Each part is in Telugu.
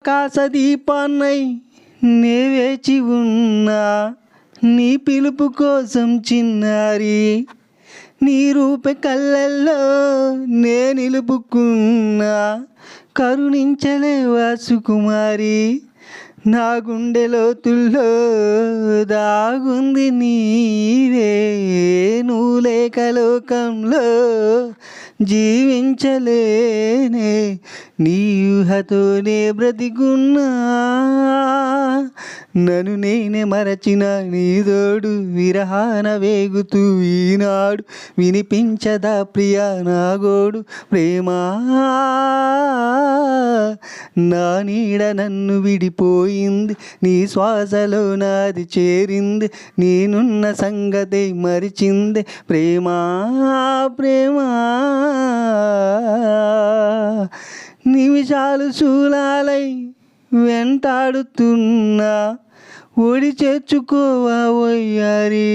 ఆకాశదీపాన్నై నే వేచి ఉన్నా నీ పిలుపు కోసం చిన్నారి, నీ రూప కళ్ళల్లో నే నిలుపుకున్నా కరుణించలేవా సుకుమారి, నా గుండె లోతుల్లో దాగుంది నీవే, నువ్వు లేక లోకంలో జీవించలేనే, నీ ఊహతోనే బ్రతికున్నా, నన్ను నేనే మరచిన నీ తోడు విరహాన వేగుతూ ఈనాడు వినిపించదా ప్రియా నా గోడు, ప్రేమా నా నీడ నన్ను విడిపోయింది, నీ శ్వాసలో నాది చేరింది, నేనున్న సంగతి మరిచింది, ప్రేమా ప్రేమా నిమిషాలు శూలాలై వెంటాడుతున్నా ఒడి చేర్చుకోవా వయ్యారి,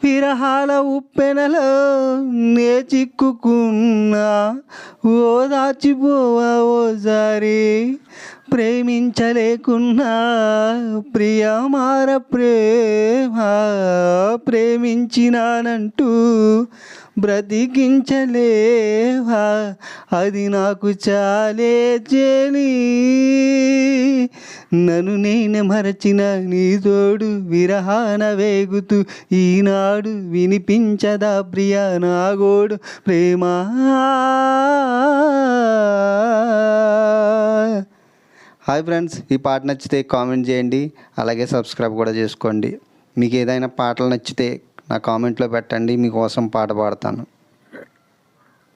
విరహాల ఉప్పెనలో నే చిక్కుకున్నా ఓదార్చిపోవా ఓసారి, ప్రేమించలేకున్నా ప్రియమార ప్రేమ, ప్రేమించినానంటూ బ్రతికించలేవా, అది నాకు చాలే చెలి, నన్ను నేను మరచిన నీ తోడు విరహాన వేగుతూ ఈనాడు వినిపించదా ప్రియా నా గోడు, ప్రేమా. హాయ్ ఫ్రెండ్స్, ఈ పాట నచ్చితే కామెంట్ చేయండి, అలాగే సబ్స్క్రైబ్ కూడా చేసుకోండి. మీకు ఏదైనా పాటలు నచ్చితే నా కామెంట్లో పెట్టండి, మీకోసం పాట పాడతాను.